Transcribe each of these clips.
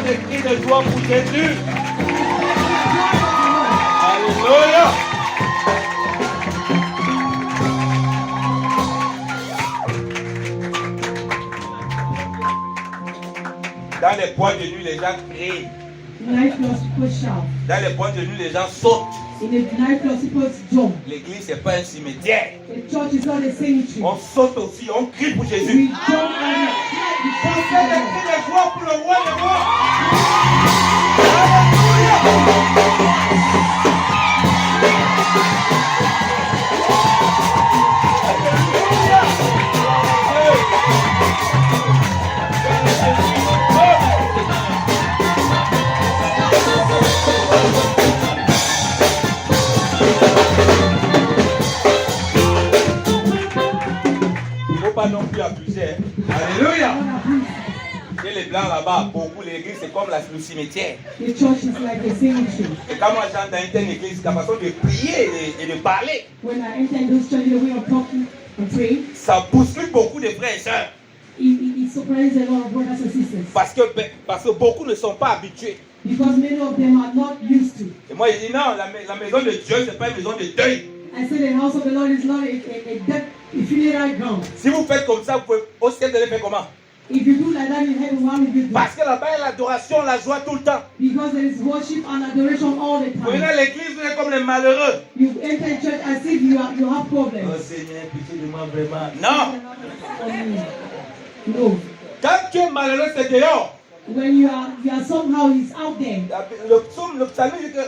Levons des cris de joie pour Jésus. Alléluia. Dans les points de nuit, les gens crient. Dans les points de nuit, les gens sautent. L'église, ce n'est pas un cimetière. On saute aussi, on crie pour Jésus. On fait des cris de joie pour le roi des rois. Pas non plus abuser. Alléluia. Et les blancs là-bas, beaucoup l'église c'est comme le cimetière. Et quand moi j'entre dans une église, la façon de prier et de parler, ça bouscule beaucoup de frères et sœurs. Parce que beaucoup ne sont pas habitués. Et moi je dis non, la maison de Dieu c'est pas une maison de deuil. I say the house of the Lord is not a funeral ground. Si vous faites comme ça, vous pouvez au ciel de faire comment? If you do like that in heaven, what will you do? Parce que là-bas il y a l'adoration, la joie tout le temps. Because there is worship and adoration all the time. Vous venez à l'église, vous êtes comme les malheureux. You enter church as if you have problems. Oh Seigneur, pitié de moi vraiment. Non. No. Quand tu es malheureux, c'est dehors. When you are somehow he's out there. Le psalmiste dit que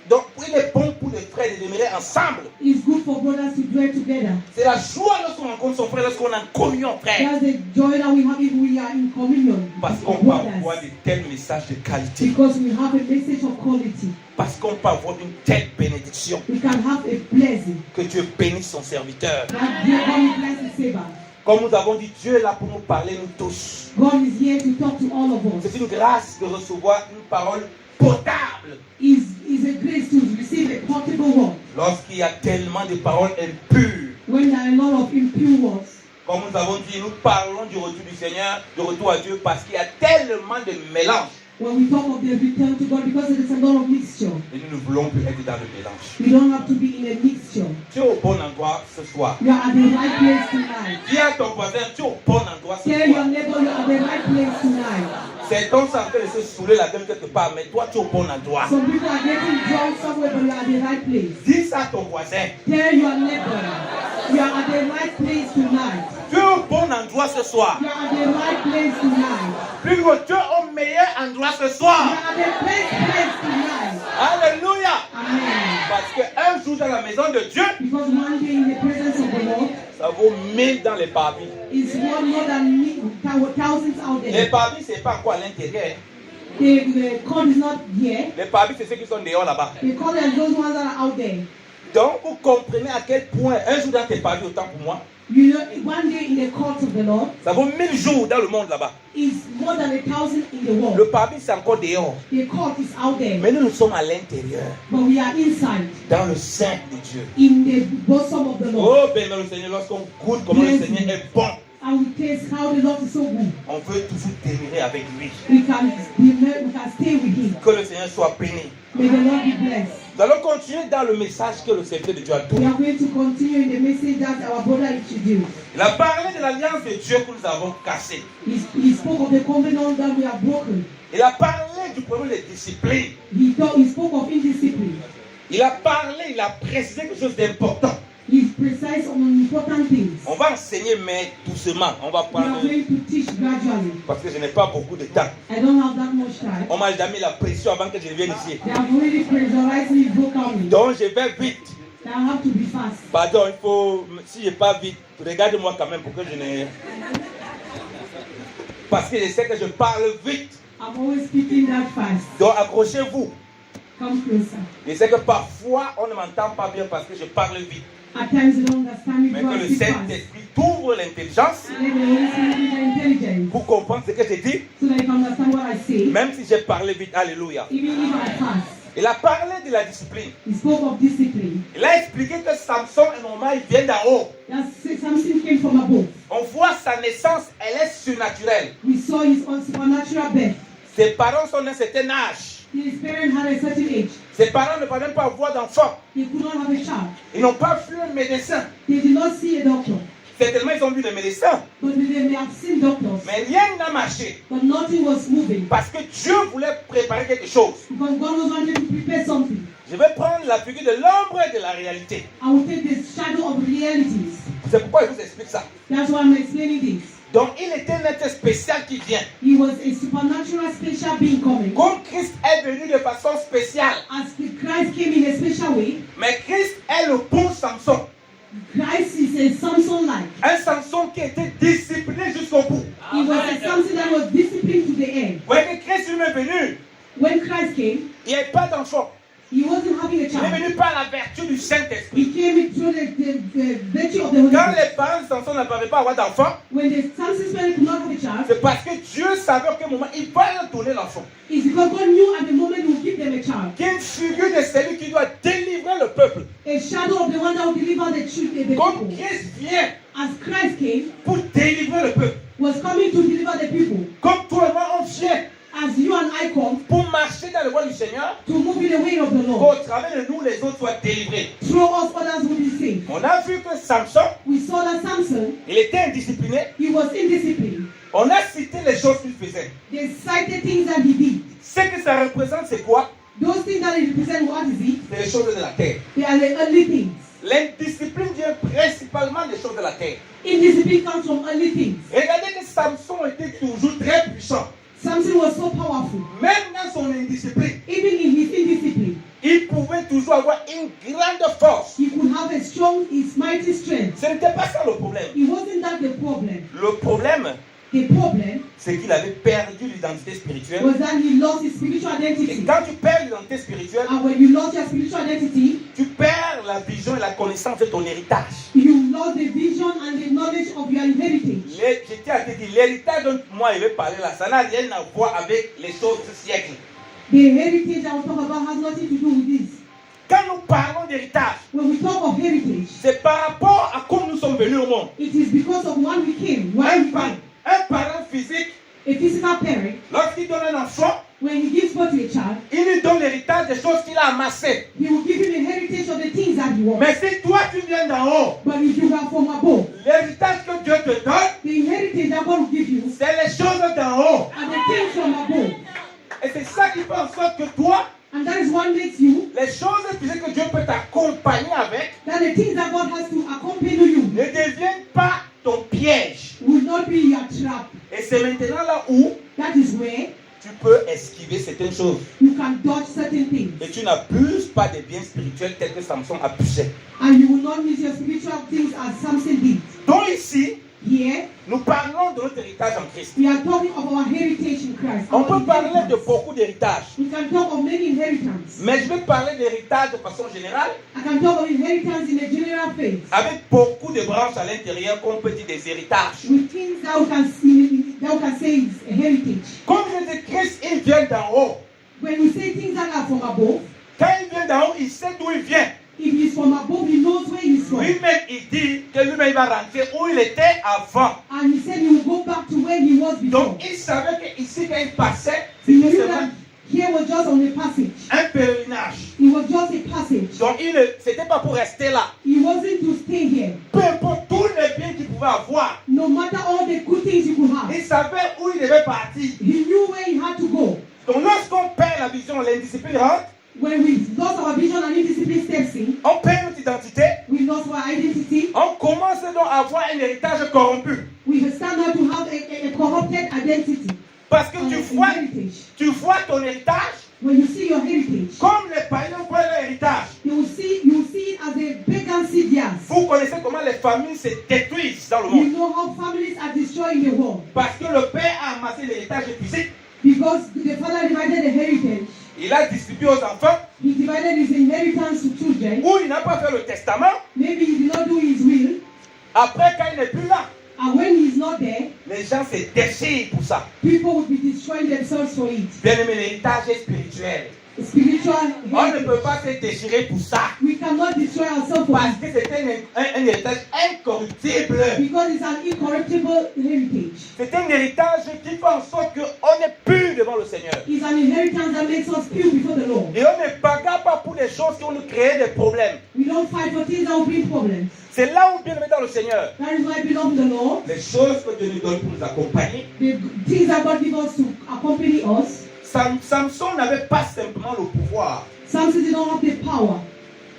donc, il est bon pour les frères de demeurer ensemble. It's good for brothers to dwell together. C'est la joie lorsqu'on rencontre son frère, lorsqu'on est en communion, frère. That's the joy that we have if we are in communion. Parce qu'on peut avoir de tels messages de qualité. Because we have a message of quality. Parce qu'on peut avoir une telle bénédiction. We can have a blessing. Que Dieu bénisse son serviteur. That God bless his servant. Comme nous avons dit, Dieu est là pour nous parler, nous tous. God is here to talk to all of us. C'est une grâce de recevoir une parole potable. Is a grace to receive a portable word. Lorsqu'il y a tellement de paroles impures. When there are a lot of impure words. Comme nous avons dit, nous parlons du retour du Seigneur, du retour à Dieu, parce qu'il y a tellement de mélange. When we talk of the return to God, because there is a lot of mixture. Et nous ne voulons plus être dans le mélange. We don't have to be in a mixture. Tu es au bon endroit ce soir. You are at the right place tonight. Dis à ton voisin, tu es au bon endroit ce soir. Tell your neighbor you are at the right place tonight. Certains sont en train de se saouler la gueule quelque part, mais toi tu es au bon endroit. Some people are getting drunk somewhere, but you are at the right place. Dis ça à ton voisin. Tell your neighbor you are at the right place tonight. Tu es au bon endroit ce soir. You are at the right place tonight. Plus que tu es au meilleur endroit ce soir. You are at the best place tonight. Alléluia. Amen. Parce qu'un jour dans la maison de Dieu, because one day in the presence of the Lord, ça vaut 1000 dans les parvis. It's worth more than thousands out there. Les parvis, c'est pas quoi à l'intérieur. The court is not here. Les parvis, c'est ceux qui sont dehors là-bas. The court is those ones that are out there. Donc, vous comprenez à quel point un jour dans tes parvis, autant pour moi. You know, one day in the court of the Lord. Ça vaut 1000 jours dans le monde là-bas. Is more than 1,000 in the world. Le parvis, c'est encore dehors. The court is out there. Mais nous sommes à l'intérieur. But we are inside. Dans le sein de Dieu. In the bosom of the Lord. Oh, bénis le Seigneur, lorsqu'on goûte comment le Seigneur est bon. I will taste how the Lord is so good. On veut toujours demeurer avec lui. We can stay with him. Que le Seigneur soit béni. May the Lord be blessed. Nous allons continuer dans le message que le serviteur de Dieu a donné. We are going to continue in the message that our brother introduced. Il a parlé de l'alliance de Dieu que nous avons cassée. He spoke of the covenant that we have broken. Il a parlé du problème de discipline. He spoke of indiscipline. Il a parlé, il a précisé quelque chose d'important. He's precise on important things. On va enseigner, mais doucement. On va parler. We are going to teach gradually. Parce que je n'ai pas beaucoup de temps. I don't have that much time. On m'a déjà mis la pression avant que je vienne ici. They have already pressurized me vocally. Donc je vais vite. I have to be fast. Pardon, il faut. Si je pas vite, regarde-moi quand même pour que je ne. Parce que je sais que je parle vite. I'm always speaking that fast. Donc accrochez-vous. Come closer. Je sais que parfois on ne m'entend pas bien parce que je parle vite. At times you don't understand me. Mais que le Saint-Esprit t'ouvre l'intelligence pour comprendre ce que je dis. So that you can understand what I say. Même si j'ai parlé vite, alléluia. Even if I fast. Il a parlé de la discipline. He spoke of discipline. Il a expliqué que Samson et Norma ils viennent d'en haut. Something came from above. On voit sa naissance, elle est surnaturelle. We saw his supernatural birth. Ses parents sont d'un certain âge. His parents had a certain age. Ses parents ne pouvaient même pas avoir d'enfants. He could not have a child. Ils n'ont pas vu un médecin. They did not see a doctor. Certainement, ils ont vu des médecins. But they may have seen doctors. Mais rien n'a marché. But nothing was moving. Parce que Dieu voulait préparer quelque chose. Because God was wanting to prepare something. Je vais prendre la figure de l'ombre et de la réalité. I will take the shadow of realities. C'est pourquoi je vous explique ça. That's why I'm explaining this. Donc, il était un être spécial qui vient. He was a supernatural special being coming. Comme Christ est venu de façon spéciale. As Christ came in a special way. Mais Christ est le bon Samson. Christ is a Samson-like. Un Samson qui était discipliné jusqu'au bout. He was a Samson that was disciplined to the end. Voyez que Christ lui est venu. When Christ came, Il n'y avait pas d'enfant. he wasn't having a Il est child. venu par la vertu du Saint-Esprit. He came through the virtue of the Holy Quand Spirit. les parents de Samson ne pouvaient pas avoir d'enfant, When the Samson's parents could not have a child, c'est parce que Dieu savait à quel moment il va leur donner l'enfant. it's because God knew at the moment he would give them a child. Qui est une figure de celui qui doit délivrer le peuple. A shadow of the one that will deliver the truth, the Comme people. Christ vient As Christ came, pour délivrer le peuple. was coming to deliver the people. Comme toi et moi, on vient As you and I come pour marcher dans le voie du Seigneur, to move in the way of the qu'au Lord. travers de nous, les autres soient délivrés. Through us, others will be saved. On a vu que Samson, We saw that Samson, il était indiscipliné. he was indisciplined. On a cité les choses qu'il faisait. They cited things that he did. Ce que ça représente, c'est quoi? Those things that he represent, what is it? C'est les choses de la terre. They are the earthly things. L'indiscipline vient principalement des choses de la terre. Indiscipline comes from earthly things. Regardez que Samson était toujours très puissant. Samson was so powerful. Même dans son indiscipline, Even in his indiscipline, il pouvait toujours avoir une grande force. he could have a strong, his mighty strength. Ce n'était pas ça le problème. It wasn't that the problem. Le problème, The problem c'est qu'il avait perdu l'identité spirituelle. was that he lost his spiritual Et identity. quand tu perds l'identité spirituelle, And when you lost your spiritual identity, tu perds la vision et la connaissance de ton héritage. you lost the vision and the knowledge of your heritage. Je tiens à te dire, l'héritage dont moi je vais parler là, ça n'a rien à voir avec les choses du siècle. The heritage I will talk about has nothing to do with this. Quand nous parlons d'héritage, When we talk of heritage, c'est par rapport à comment nous sommes venus au monde. it is because of when we came, where we came. Un parent physique, A physical parent, lorsqu'il donne un enfant, when he gives birth to a child, il lui donne l'héritage des choses qu'il a amassées. he will give him a heritage of the things that he wants. Mais si toi tu viens d'en haut, But if you are from above, l'héritage que Dieu te donne, the inheritance that God will give you c'est les choses d'en haut. are the things from above. Et c'est ça qui fait en sorte que toi, And that is what makes you, les choses physiques que Dieu peut t'accompagner avec, that the things that God has to accompany you ne deviennent pas ton piège. will not be your trap. Et c'est maintenant là où That is where tu peux esquiver certaines choses. you can dodge certain things. Et tu n'abuses pas des biens spirituels tels que Samson abusait. And you will not miss your spiritual things as Samson did. Donc ici, Here, nous parlons de notre héritage en Christ. we are talking of our heritage in Christ. On Our peut parler de inheritance. beaucoup d'héritages. We can talk of many inheritance. Mais je vais parler d'héritage de façon générale, I can talk of inheritance in a general phase. avec beaucoup de branches à l'intérieur qu'on peut dire des héritages. With things that we can see, that we can say is a heritage. Comme je dis, Christ, il vient d'en haut. When we say things that are from above, Quand il vient d'en haut, il sait d'où il vient. if he's from above, he knows where he's from. Lui-même, il dit que lui-même, il va rentrer où il était avant. And he said he will go back to where he was before. Donc, il savait qu'ici, quand il passait, He c'était knew seulement that here was just on a passage. un pèlerinage. It was just a passage. Donc, c'était pas pour rester là. He wasn't to stay here. Peu importe tous les biens qu'il pouvait avoir, No matter all the good things he could have, il savait où il devait partir. he knew where he had to go. Donc, lorsqu'on perd la vision, l'indiscipline rentre, When we lost our vision and indiscipline steps in, on perd notre identité, we lost our identity. on commence donc à avoir un héritage corrompu. We start now to have a corrupted identity. Parce que and tu vois ton héritage When you see your heritage, comme les païens voient leur héritage. you will see it as a pagan seed yard. Vous connaissez comment les familles se détruisent dans le You monde. know how families are destroyed in the world. Parce que le père a amassé l'héritage physique, Because the father divided the heritage. il a distribué aux enfants, He divided his inheritance to children. ou il n'a pas fait le testament. Maybe he did not do his will. Après, quand il n'est plus là, And when he's not there, les gens se déchirent pour ça. people will be destroying themselves for it. Bien aimé, l'héritage est spirituel. Spiritual On ne heritage. peut pas se déchirer pour ça. We cannot destroy ourselves for Parce it. que c'est un héritage incorruptible. Because it's an incorruptible heritage. C'est un héritage qui fait en sorte qu'on est pur devant le Seigneur. It's an inheritance that makes us pure before the Lord. Et on ne bagarre pas pour les choses qui vont nous créer des problèmes. We don't fight for things that will bring problems. C'est là où bien aimé dans le Seigneur. That is why we love the Lord. Les choses que Dieu nous donne pour nous accompagner. The things that God gives us to accompany us. Samson n'avait pas simplement le pouvoir. Samson did not have the power.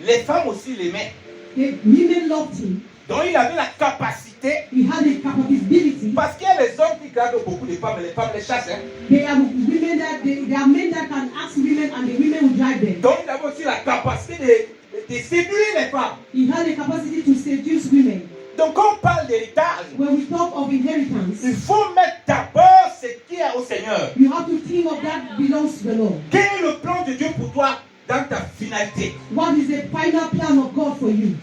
Les femmes aussi l'aimaient. The women loved him. Donc il avait la capacité. He had the capability. Parce qu'il y a les hommes qui gardent beaucoup de femmes et les femmes les chassent. Hein. There are women that there are men that can ask women and the women will drive them. Donc il avait aussi la capacité de séduire les femmes. He had the capacity to seduce women. Donc quand on parle d'héritage, When we talk of inheritance, il faut mettre d'abord ce qui est au Seigneur. you have to think of that belongs to the Lord. Quel est le plan de Dieu pour toi dans ta finalité? What is the final plan of God for you?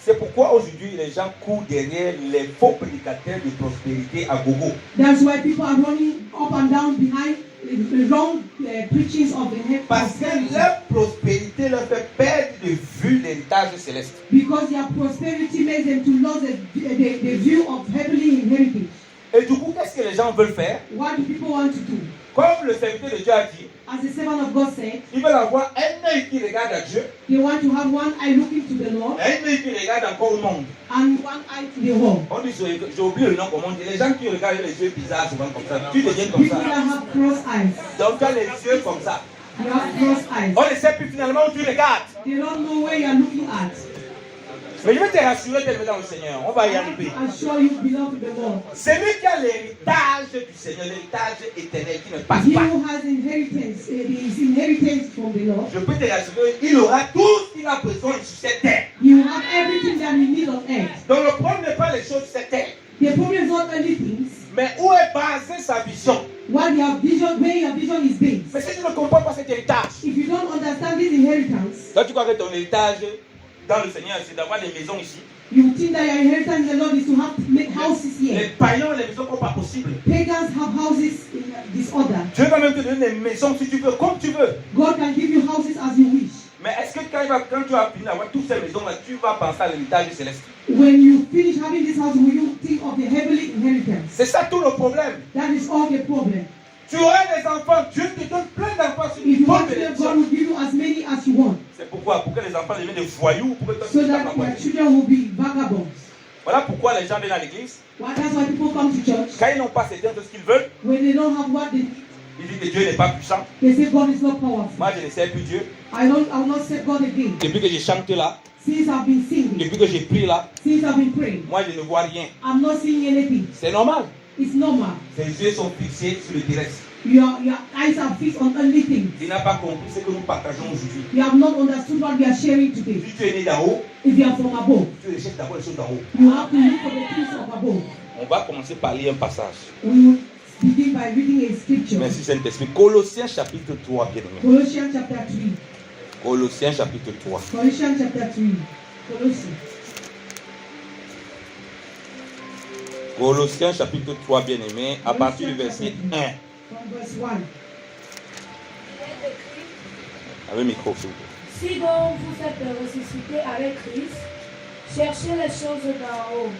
C'est pourquoi aujourd'hui les gens courent derrière les faux prédicateurs de prospérité à gogo. That's why people are running up and down behind the wrong preachings of the Parce que leur prospérité leur fait perdre de vue l'héritage céleste. Because their prosperity makes them to lose the view of heavenly inheritance. Et du coup, qu'est-ce que les gens veulent faire? What do people want to do? Comme le serviteur de Dieu a dit, As the servant of God said, ils veulent avoir un œil qui regarde à Dieu, they want to have one eye looking to the Lord un œil qui regarde encore au monde. and one eye to the world. On dit, j'ai oublié le nom comment on dit, les gens qui regardent les yeux bizarres souvent comme ça, tu deviens comme People ça. that have cross eyes. Donc tu as les yeux comme ça. You have cross eyes. On ne sait plus finalement où tu regardes. They don't know where you are looking at. Mais je vais te rassurer d'être dans le Seigneur, on va y arriver. I'm sure you belong to the Lord. Celui qui a l'héritage du Seigneur, l'héritage éternel qui ne passe He pas. who has inheritance, his inheritance from the Lord, Je peux te rassurer, il aura tout ce qu'il a besoin sur cette terre. he will have everything that he needs on earth. Donc le problème n'est pas les choses sur cette terre, The problem is not only things, mais où est basée sa vision. what your vision, where your vision is based. Mais si tu ne comprends pas cet héritage, If you don't understand this inheritance, toi tu crois que ton héritage dans le Seigneur c'est d'avoir des maisons ici. you think that your inheritance in the Lord is to have houses Les here. païens ont les maisons comme pas possible. Pagans have houses in disorder. Dieu va même te donner des maisons si tu veux, comme tu veux. God can give you houses as you wish. Mais est-ce que quand tu as fini d'avoir toutes ces maisons-là, tu vas penser à l'héritage céleste? When you finish having this house, will you think of the heavenly inheritance? C'est ça tout le problème. That is all the problem. Tu auras des enfants, Dieu te donne plein d'enfants sur If une you bonne want to, God bénédiction. will give you as many as you want, C'est pourquoi? Pour que les enfants deviennent des voyous, pour que toi tu so fasses la that your moitié. children will be vagabonds. Voilà pourquoi les gens viennent à l'église. Well, that's why people come to church. Quand ils n'ont pas certaines de ce qu'ils veulent, When they don't have what they need, ils disent que Dieu n'est pas puissant. they say God is not powerful. Moi, je ne sais plus Dieu. I will not serve God again. Depuis que j'ai chanté là, Since I've been singing, depuis que j'ai prié là, since I've been praying, moi, je ne vois rien. I'm not seeing anything. C'est normal. It's normal. Ses yeux sont fixés sur le terrestre. Your eyes are fixed on only things. Il n'a pas compris ce que nous partageons aujourd'hui. You have not understood what we are sharing today. Si tu es né d'en haut, If you are from above, tu recherches d'abord les choses d'en haut. you have to look for the things of above. On va commencer par lire un passage. We will begin by reading a scripture. Merci Saint-Esprit. Colossiens chapitre 3, bien aimé. Colossians chapter 3. Colossiens chapitre 3. Colossians chapter 3. Colossians. Colossiens chapitre 3, bien aimé, à partir du verset 1. From verse 1. Avec micro, s'il vous plaît. Si donc vous êtes ressuscité avec Christ, cherchez les choses d'en haut,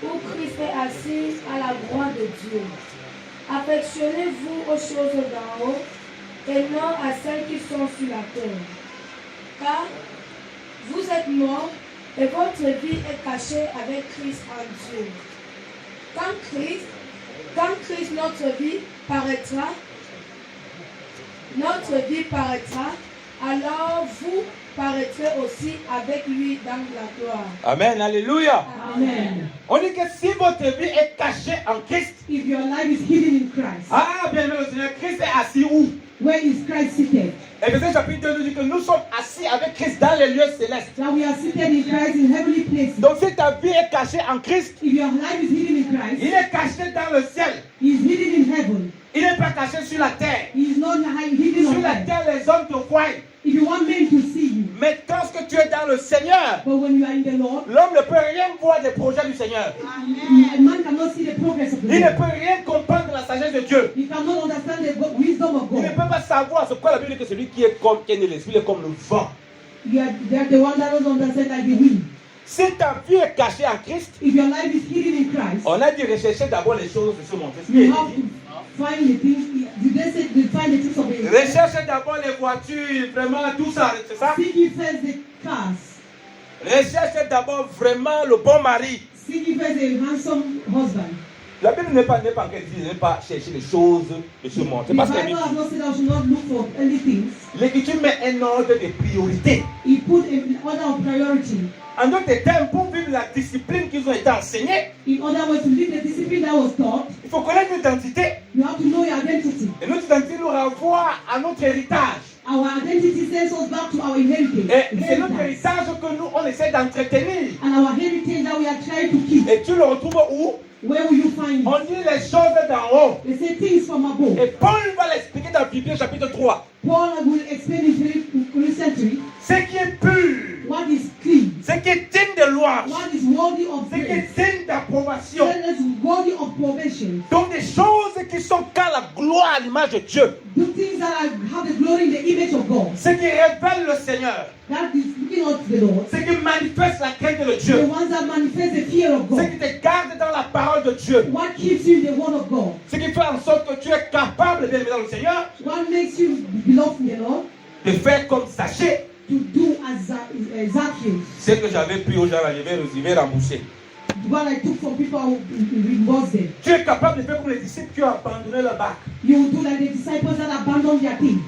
où Christ est assis à la droite de Dieu. Affectionnez-vous aux choses d'en haut et non à celles qui sont sur la terre. Car vous êtes morts et votre vie est cachée avec Christ en Dieu. Quand Christ notre vie paraîtra, alors vous paraîtrez aussi avec lui dans la gloire. Amen, alléluia. Amen. On dit que si votre vie est cachée en Christ, If your life is hidden in Christ, ah, bien aimé le Seigneur, Christ est assis où? where is Christ seated? Éphésiens chapitre 2 nous dit que nous sommes assis avec Christ dans les lieux célestes. That we are seated in Christ in heavenly places. Donc si ta vie est cachée en Christ, If your life is hidden in Christ, il est caché dans le ciel. He is hidden in heaven. Il n'est pas caché sur la terre. He is not hidden Sur on la earth. terre, les hommes te voient. If you want men to see you, Mais quand tu es dans le Seigneur, but when you are in the Lord, l'homme ne peut rien voir des projets du Seigneur. a man cannot see the progress of the Il ne Lord. peut rien comprendre de la sagesse de Dieu. He cannot understand the wisdom of Il ne God. peut pas savoir ce quoi la Bible dit que celui qui est comme qui est né de l'esprit, il est comme le vent. They are the one that was understand like the wind. Si ta vie est cachée en Christ, If your life is hidden in Christ, on a dit rechercher d'abord les choses de ce monde. C'est ce qui you est have dit. to find the things. Did they say to find the things of the Recherchez d'abord les voitures, vraiment tout ça, c'est ça? Seek ye first the cars. Recherchez d'abord vraiment le bon mari. Seek ye first a handsome husband. La Bible n'est pas en train de dire ne pas chercher les choses de ce monde. The C'est parce que Bible has not said I should not look for any things. l'Écriture met un ordre de priorité. He put an order of priority. En d'autres termes, pour vivre la discipline qu'ils ont été enseignés, In order way to live the discipline that was taught, il faut connaître notre identité. you have to know your identity. Et notre identité nous renvoie à notre héritage. Our identity sends us back to our heritage. Et c'est notre héritage que nous, on essaie d'entretenir. And our heritage that we are trying to keep. Et tu le retrouves où? Where will you find it? On dit les choses d'en haut. They say things from above. Et Paul va l'expliquer dans Philippiens chapitre 3. Paul will explain in Colossians 3 Ce qui est pur, what is clean, ce qui est digne de louange, what is worthy of ce qui praise, est digne d'approbation. what is worthy of probation. Donc des choses qui sont qu'à la gloire à l'image de Dieu. Do things that have the glory in the image of God. Ce qui révèle le Seigneur. That is looking up to the Lord. Ce qui manifeste la crainte de The Dieu. ones that manifest the fear of Ce God. qui te garde dans la parole de Dieu. What keeps you in the word of God? Ce qui fait en sorte que tu es capable, bien aimé dans le Seigneur, What makes you belong to the Lord? de faire comme Zachée. To do as Zacchaeus. Ce que j'avais pris aux gens, je vais rembourser. What I took from people, I will reimburse them. Tu es capable de faire comme les disciples qui ont abandonné leur bac. You will do like the disciples that abandoned their things.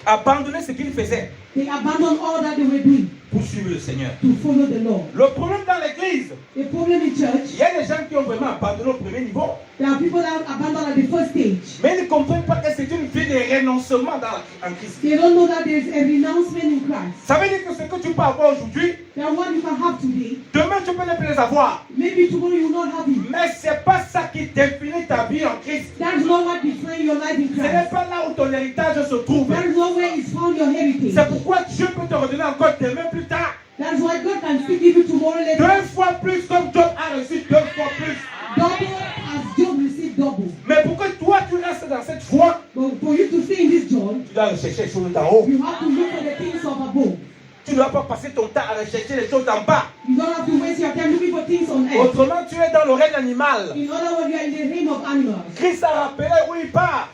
Abandonner ce qu'ils faisaient They abandoned all that they were doing pour suivre le Seigneur. to follow the Lord. Le problème dans l'église, The problem in il church, y a des gens qui ont vraiment abandonné au premier niveau, there are people that abandon at the first stage. mais ils ne comprennent pas que c'est une vie de renoncement en Christ. They don't know that there is a renouncement in Christ. Ça veut dire que ce que tu peux avoir aujourd'hui, That what you can have today, demain tu peux ne plus les avoir. maybe tomorrow you will not have it. Mais ce n'est pas ça qui définit ta vie en Christ. That's not what defines your life in Ce n'est Christ. pas là où ton héritage se trouve. That is not where is found your heritage. C'est pourquoi Dieu peut te redonner encore demain plus tard. That's why God can still give you tomorrow later. 2 fois plus comme Job a reçu 2 fois plus. Double as Job received double. Mais pour que toi tu restes dans cette voie, But for you to stay in this joy, tu dois rechercher les choses d'en haut. you have to look for the things of above. Tu ne dois pas passer ton temps à rechercher les choses d'en bas. You don't have to waste your time looking for things on earth. Autrement, tu es dans le règne animal. In other words, you are in the realm of animals. Christ a rappelé où il part.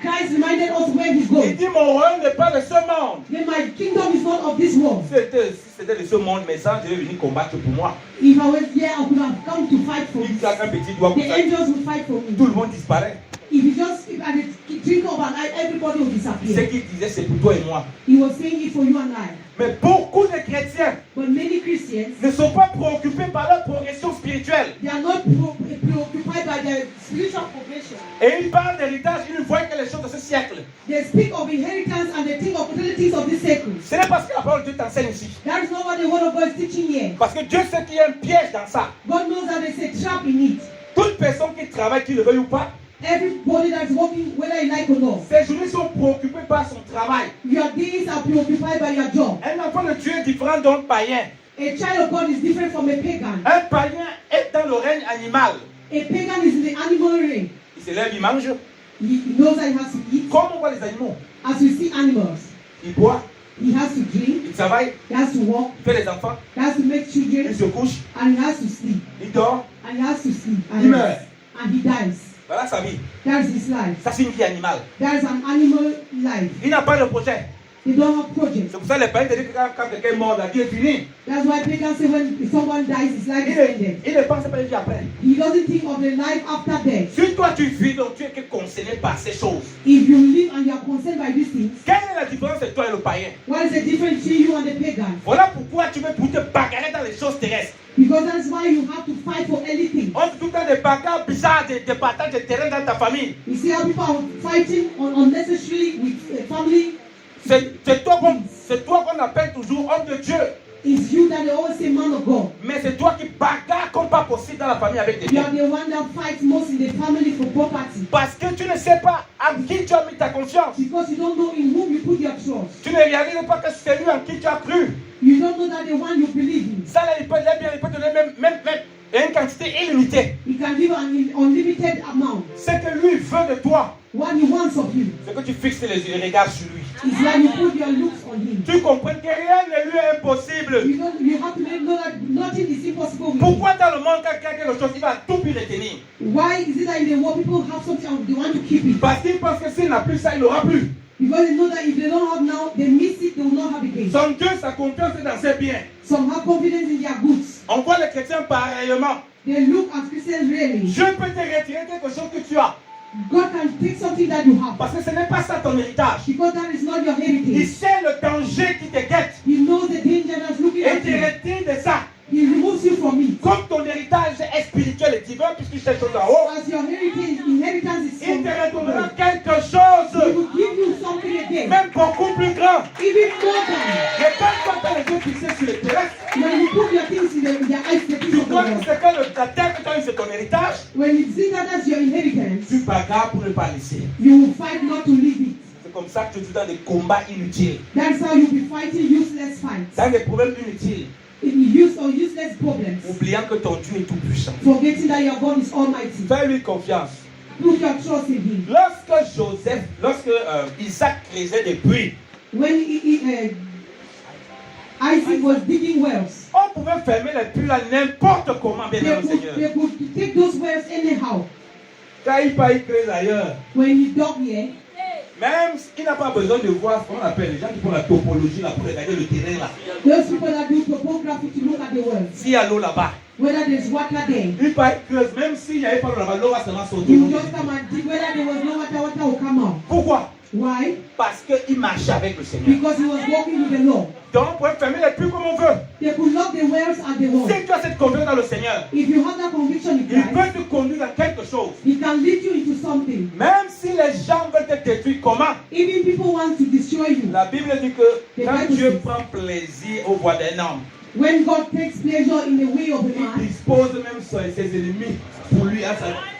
Christ reminded us where he's Il going. dit mon royaume n'est pas de ce monde. Then my kingdom is not of this world. Si c'était de ce monde, mais ça, je vais venir combattre pour moi. If I was here, I could have come to fight for Il me. claque un petit doigt comme The ça. angels would fight for me. Tout le monde disparaît. If you just at the drink of an eye, everybody will Ce disappear. qu'il disait, c'est pour toi et moi. He was saying it for you and I. Mais beaucoup de chrétiens But many Christians, ne sont pas préoccupés par leur progression spirituelle. they are not preoccupied by their spiritual progression. Et ils parlent d'héritage, ils ne voient que les choses de ce siècle. They speak of inheritance and they think of the things of this circle. Ce n'est pas ce que la parole de Dieu t'enseigne ici. That is not what the word of God is teaching here. Parce que Dieu sait qu'il y a un piège dans ça. God knows that there's a trap in it. Toute personne qui travaille, qu'il le veuille ou pas, Everybody that's working, whether you like or not, ces journées sont préoccupées par son travail. your days are preoccupied by your job. Un enfant de Dieu est différent d'un païen. A child of God is different from a pagan. Un païen est dans le règne animal. A pagan is in the animal realm. Il se lève, il mange. He knows that he has to eat. Comme on voit les animaux. As you see animals, Il boit, he has to drink, il travaille, he has to walk, il fait les enfants, he has to make il children, se couche, and he has to sleep. il dort. And he has to sleep. Il And, meurt. and he dies. Voilà sa vie. That's his life. Ça, c'est une vie animale. That is an animal life. Il n'a pas de projet. They don't have projects. C'est pour ça que les païens te disent que quand quelqu'un est mort, la vie est finie. That's why pagans say when someone dies, his life is ended. Il ne pense pas à une vie après. He doesn't think of the life after death. Si toi tu vis, donc tu es que concerné par ces choses. If you live and you are concerned by these things, Quelle est la différence entre toi et le païen? what is the difference between you and the pagan? Voilà pourquoi tu veux pour te bagarrer dans les choses terrestres. Because that's why you have to fight for anything. On fait tout le temps des bagarres bizarres, des partages de terrain dans ta famille. You see how people are fighting unnecessarily with family? C'est toi qu'on appelle toujours homme de Dieu. It's you that they always say man of God. Mais c'est toi qui bagarres comme pas possible dans la famille avec des You biens. are the one that fights most in the family for property. Parce que tu ne sais pas en qui tu as mis ta confiance. Because you don't know in whom you put your trust. Tu ne réalises pas que c'est lui en qui tu as cru. You don't know that the one you believe in. Ça, là, il peut te donner même une quantité illimitée. He can give an unlimited amount. Ce que lui veut de toi, What he wants of you c'est que tu fixes les regards sur lui. It's like you put your looks on him. Tu comprends que rien ne lui est impossible. You have to know that nothing is impossible with him. Pourquoi dans le monde, quand quelque chose, il va tout puis retenir? Why is it that in the world people have something and they want to keep it? Parce qu'il pense que s'il n'a plus ça, il n'aura plus. Because they know that if they don't have now, they miss it, they will not have again. Son Dieu, sa confiance est dans ses biens. Some have confidence in their goods. On voit les chrétiens pareillement. They look at Christians really. Dieu peut te retirer quelque chose que tu as. God can take something that you have. Parce que ce n'est pas ça ton héritage. Because that is not your Il heritage. sait le danger qui te guette. He knows the danger that's looking Et at te you. retire de ça. He removes you from it. Comme ton héritage est spirituel et divin, puisqu'il cherche choses en haut, As your inheritance is il te retournera from quelque He chose, will give you something again. même beaucoup plus grand. Even more than. Mais quand tu as les yeux fixés sur les terrestres, When you put your things in their eyes, the things tu of the crois que world. c'est que la terre que tu as eu, c'est ton héritage, When you see that that's your inheritance, tu bagarres pour ne pas laisser. you will fight not to leave it. C'est comme ça que tu es dans des combats inutiles, That's how you'll be fighting useless fights. dans des problèmes inutiles, Useless problems. oubliant que ton Dieu est tout puissant. Forgetting that your God is almighty. Fais-lui confiance. Put your trust in him. Lorsque Isaac creusait des puits, When Isaac was digging wells, on pouvait fermer les puits là n'importe comment, bien they le Seigneur. could take those wells anyhow. Quand il creuse ailleurs, When he dug here, même il n'a pas besoin de voir ce qu'on appelle les gens qui font la topologie là pour regarder le terrain là. those people that do topography to look at the wells, S'il y a l'eau là-bas, whether there's water there, il creuse, même s'il n'y avait pas l'eau là-bas, l'eau va seulement sortir. you just come and dig. Whether there was no water, water will come out. Pourquoi? Why? Parce qu'il marchait avec le Seigneur. Because he was walking with the Lord. Donc on peut fermer les puits comme on veut. They could lock the wells at the wall. Si tu as cette confiance dans le Seigneur, If you have that conviction in il Christ, peut te conduire à quelque chose. He can lead you into something. Même si les gens veulent te détruire, comment? Even people want to destroy you. La Bible dit que quand Dieu prend plaisir au voies d'un homme, When God takes pleasure in the way of a il man, dispose même ses ennemis pour lui,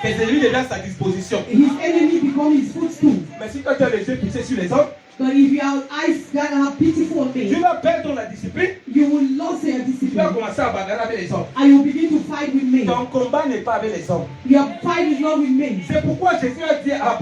ses ennemis déjà à sa disposition. his enemy become his footstool. Mais si toi tu as les yeux fixés sur les autres, But if you have eyes that are pitiful tu me, vas perdre la discipline, you will lose your tu vas discipline. commencer à bagarrer avec les hommes. And you will begin to fight with men. Ton combat n'est pas avec les hommes. Your fight is not with men. C'est pourquoi Jésus a dit à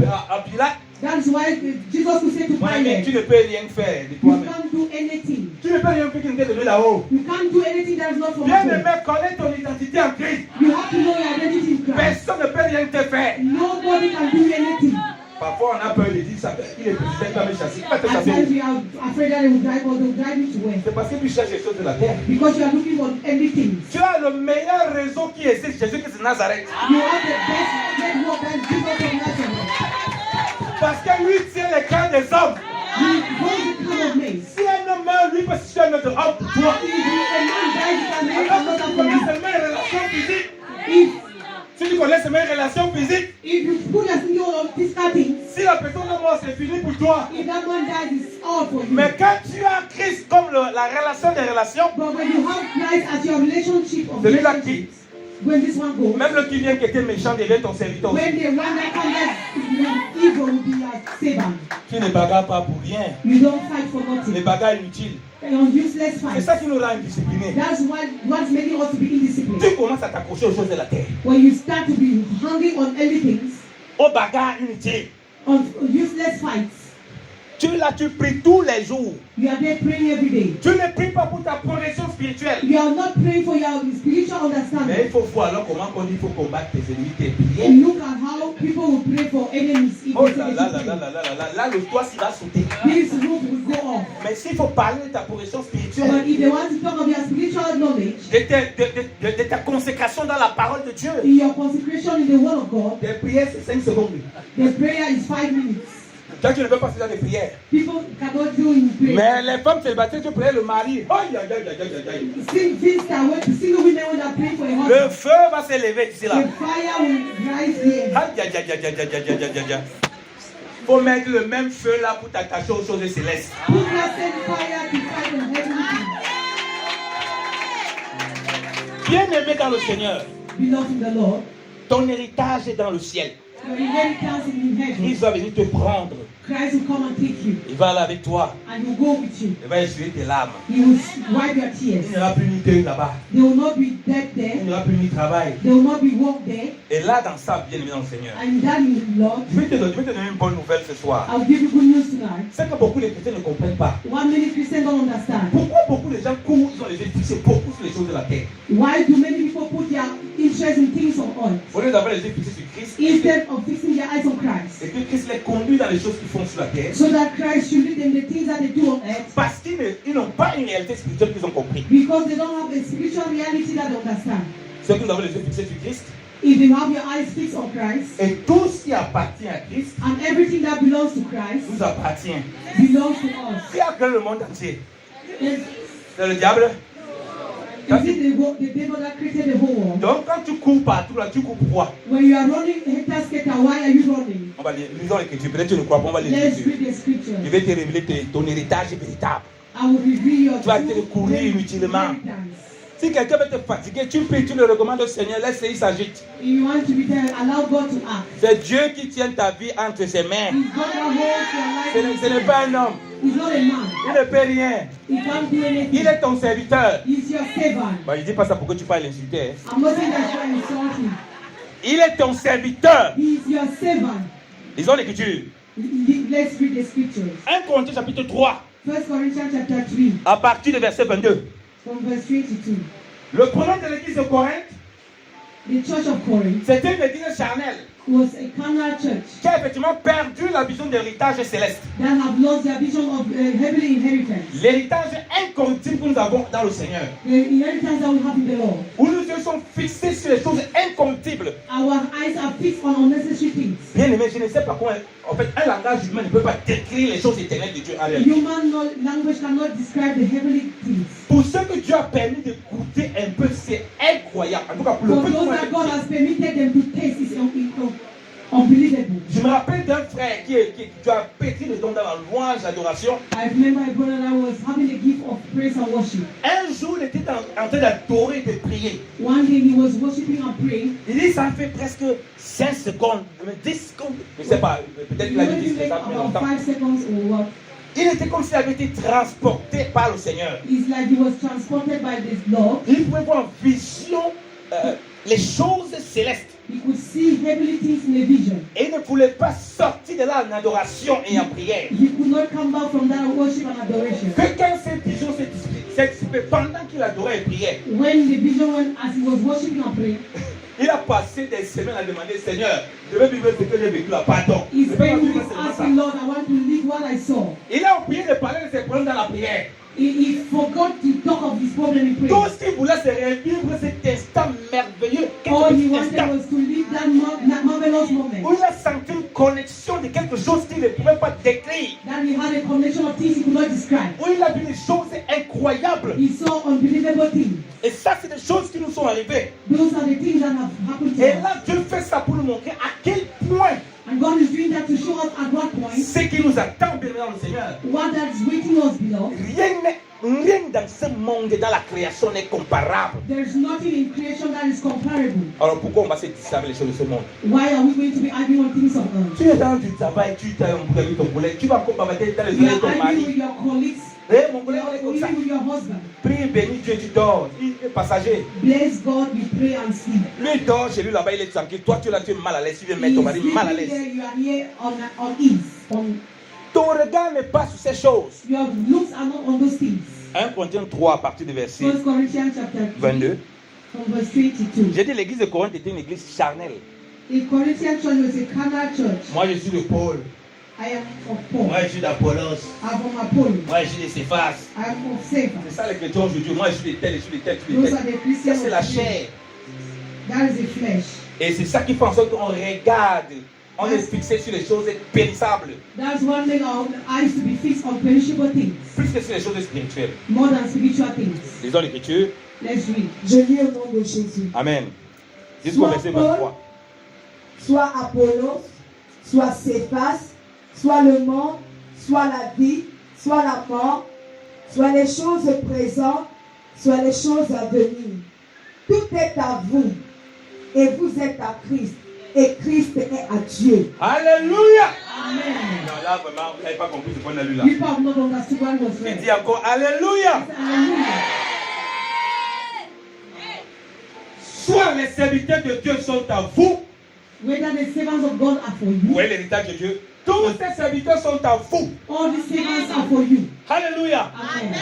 Pilate, That's why Jesus will say to mon ami, tu Pilate, ne peux rien faire de you toi-même. can't do anything. Tu ne peux rien faire qui ne vient de là-haut. You can't do anything that is not from Bien God. aimé, connais ton identité en Christ. You have to know your identity in Christ. Personne ne peut rien te faire. Nobody can do anything. Parfois, on a peur de dire ça. Il est président, il va me chasser. Il va te At chasser. times we are afraid that they will drive or they will drive you to where? C'est parce que tu cherches les choses de la terre. Because you are looking for everything. Tu as le meilleur réseau qui existe, Jésus-Christ de Nazareth. You have the best network that Jesus of Nazareth. Parce que lui tient les cœurs des hommes. He holds the kind of men. Si un homme meurt, lui peut situer un autre homme pour toi. If a man dies, he can make Alors que another tu for connais you. seulement une relation physique. If Si tu connais seulement une relation physique, you put a single on physical things, si la personne est morte, c'est fini pour toi. if that man dies, it's all for you. Mais quand tu as Christ comme la relation des relations, But when you have Christ as your relationship of celui-là qui, relationships, when this one goes, même le qui vient qui était méchant devient ton serviteur aussi. when the one that comes as evil will be your servant. Tu ne bagarres pas pour rien. You don't fight for Les nothing. bagarres inutiles. On useless C'est fight. ça qui nous rend indisciplinés. That's what's making us to be indisciplined. Tu commences à t'accrocher aux choses de la terre. When you start to be hungry on everything, Aux bagarres inutiles. on useless fights, Tu pries tous les jours. you are there praying every day. Tu ne pries pas pour ta progression spirituelle. You are not praying for your spiritual Mais il understanding. faut voir alors comment on dit il faut combattre tes ennemis, tes prières. And look at how people will pray for enemies. If Oh they là say là they là should là pray. là là là là, le toit s'il va sauter. This roof will go off. Mais s'il faut parler de ta progression But spirituelle, if they want to talk of your spiritual knowledge, de ta consécration dans la parole de Dieu, in your consecration in the Word of God, tes prières c'est 5 secondes. the prayer is 5 minutes. Toi tu ne peux pas faire des prières. People cannot do in prayer. Mais les femmes célibataires, tu pries le mari. Aïe aïe aïe aïe aïe aïe. Single women when are praying for a Le husband, feu va s'élever ici là. the fire will rise here. Aïe aïe aïe aïe aïe aïe aïe aïe aïe. Faut mettre le même feu là pour t'attacher aux choses célestes. Put that same fire to fight on everything. Bien aimé dans le Seigneur, Beloved in the Lord, ton héritage est dans le ciel. Your inheritance in heaven. Christ va venir te prendre. Christ will come and take you. Il va aller avec toi. And he will go with you. Il va essuyer tes larmes. He will wipe your Il tears. n'y aura plus ni deuil là-bas. There will not be death Il there. n'y aura plus ni travail. There will not be work there. Et là, dans ça, bien aimé dans le Seigneur, And that in the Lord, je vais te donner une bonne nouvelle ce soir. I'll give you good news tonight. C'est que beaucoup de chrétiens ne comprennent pas. What many Christians don't understand. Pourquoi beaucoup de gens courent, ils ont les yeux fixés beaucoup sur les choses de la terre. Why do many people put their interest in things on earth Au lieu d'avoir les yeux fixés sur Christ, instead of fixing their eyes on Christ? et que Christ les conduit dans les choses qu'ils font sur la terre, So that Christ should lead them the things that they do on earth, parce qu'ils n'ont pas une réalité spirituelle qu'ils ont compris. because they don't have a spiritual reality that they understand. Ceux qui ont les yeux fixés sur Christ, If you have your eyes fixed on Christ, et tout ce qui appartient à Christ and everything that belongs to Christ nous appartient. belongs to us. Qui a créé le monde entier? Is C'est le diable. it the devil that created the whole world? Donc quand tu cours partout là, tu cours pourquoi? When you are running, Hetasketa, why are you running? On va lire, lisons l'écriture. Peut-être que tu ne crois pas, on va lire Let's l'écriture. read the scripture. Je vais te révéler ton héritage véritable. I will reveal your Tu vas true te courir inutilement. inheritance. Si quelqu'un veut te fatiguer, tu pries, tu le recommandes au Seigneur, laisse-le, il s'agite. If you want to be there, allow God to act. C'est Dieu qui tient ta vie entre ses mains. He's God that holds your life. Ce n'est pas un homme. He's not a man. Il ne peut rien. He can't do anything. Il est ton serviteur. He's your servant. Bon, je ne dis pas ça pour que tu parles l'insulter. Hein. I'm not saying that you are insulting. Il est ton serviteur. He is your servant. Lisons l'écriture. Let's read the scriptures. 1 Corinthiens chapitre 3, 1 Corinthians chapter 3, à partir du verset 22. from verse 22. Le problème de l'église de Corinthe, The church of Corinth c'était une église charnelle was a carnal church qui a effectivement perdu la vision de l'héritage céleste. that have lost their vision of heavenly inheritance. L'héritage incorruptible que nous avons dans le Seigneur. The inheritance that we have in the Lord. Où nous yeux sont fixés sur les choses incorruptibles. Our eyes are fixed on unnecessary things. Bien aimé, je ne sais pas comment, en fait, un langage humain ne peut pas décrire les choses éternelles de Dieu en réalité. Human language cannot describe the heavenly things. Pour ceux que Dieu a permis de goûter un peu, c'est incroyable. En tout cas, pour le For peu those que that God has permitted them to taste is unbelievable. je me rappelle d'un frère qui a pétri le don dans la louange, l'adoration. I remember a brother that was having the gift of praise and worship. Un jour, il était en train d'adorer et de prier. One day he was worshiping and praying. Il dit, ça fait presque 5 secondes, 10 secondes. Je ne sais pas, peut-être qu'il a dit 10 secondes, mais About longtemps. 5 seconds or what? Il était comme s'il avait été transporté par le Seigneur. It's like he was transported by this Lord. Il pouvait voir en vision les choses célestes. He could see heavenly things in a vision. Et il ne voulait pas sortir de là en adoration et en prière. He could not come back from that worship and adoration. Que quand cette vision s'est dissipée, pendant qu'il adorait et priait, When the vision went, as he was worshiping and praying, il a passé des semaines à demander, Seigneur, je veux vivre ce que j'ai vécu là, pardon. he Je veux pas spent vivre weeks seulement ça. asking, Lord, I want to live what I saw. Il a oublié de parler de ses problèmes dans la prière. He forgot to talk of his problem in Tout prayer. ce qu'il voulait, c'est revivre cet instant merveilleux. All he Quelques wanted instants was to live that marvelous moment. où il a senti une connexion de quelque chose qu'il ne pouvait pas décrire. That he had a connection of things he could not describe. Où il a vu des choses incroyables. He saw unbelievable things. Et ça, c'est des choses qui nous sont arrivées. Those are the things that have happened to Et us. là, Dieu fait ça pour nous montrer à quel point And God is doing that to show us at what point ce qui nous attend bien dans le Seigneur. what that is waiting us below. Rien dans ce monde, dans la création n'est comparable. There's nothing in creation that is comparable. Alors pourquoi on va se dissaver les choses de ce monde? Why are we going to be arguing on things of earth? Tu es dans du travail, tu es avec ton collègue, tu vas encore bavarder dans les You oreilles de ton are arguing with mari. your colleagues, Eh, mon collègue, on est comme ça. even with your husband. Prie, bénis Dieu, tu dors. Il est passager. Bless God, we pray and sleep. Lui il dort chez lui là-bas, il est tranquille. Toi, tu es là, tu es mal à l'aise. Tu viens He mettre is ton mari mal à sleeping l'aise. there, you are here on ease. Ton regard n'est pas sur ces choses. Your looks are not on those things. 1 Corinthiens 3 à partir du verset 1 Corinthians chapter 3, 22. from verse 22. J'ai dit l'église de Corinthe était une église charnelle. The Corinthian church was a carnal church. Moi, je suis de Paul. I am of Paul. Moi, je suis d'Apollos. I'm from Apollo. Moi, je suis de Céphas. I am of Cephas. C'est ça les chrétiens aujourd'hui. Moi, je suis de tel, je suis de tel, je suis de Those tel. are the Ça, Christians. c'est la of today. chair. That is the flesh. Et c'est ça qui fait en sorte qu'on regarde. On est fixé sur les choses périssables. That's one thing our eyes to be fixed on perishable things, Plus que sur les choses spirituelles. more than spiritual things. Lisons l'écriture. Let's read. Je lis au nom de Jésus. Amen. Jusqu'au verset 23. Soit Apollos, soit Céphas, soit le monde, soit la vie, soit la mort, soit les choses présentes, soit les choses à venir. Tout est à vous et vous êtes à Christ. et Christ est à Dieu. Alléluia. Amen. Non, là, vraiment, vous n'avez pas compris ce qu'on a lu là. People have not understood what was Il read. dit encore Alléluia. Hallelujah. Soit les serviteurs de Dieu sont à vous. Whether the servants of God are for Vous you, voyez l'héritage de Dieu. Tous ces serviteurs sont à vous. all the servants are for you. Alléluia. Amen.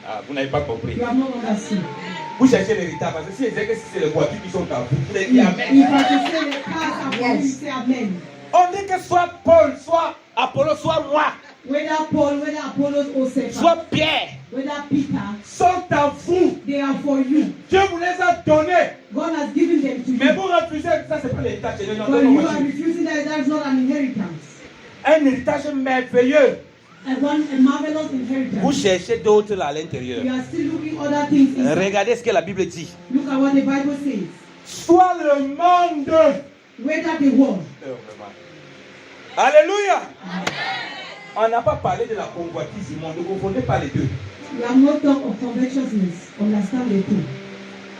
Ah, vous n'avez pas compris. You have not understood. Vous cherchez l'héritage. Parce que si c'est les voitures qui sont à vous, vous allez dire Amen. If I can say the cars are for you, you say amen. On dit que soit Paul, soit Apollo, soit moi, Whether Paul, whether Apollos or Cephas, soit Pierre, whether Peter, sont à vous. they are for you. Dieu vous les a donnés. God has given them to Mais you. vous refusez, ça c'est pas l'héritage. C'est But you are refusing that. That's not an inheritance. un héritage merveilleux. A marvelous Vous inheritance. cherchez d'autres là à l'intérieur. We are still looking other things. Inside. Regardez ce que la Bible dit. Look at what the Bible says. Soit le monde. Whether the world. Alléluia. On n'a pas parlé de la convoitise du monde. Ne confondez pas les deux. We have not talked of covetousness. Understand the two.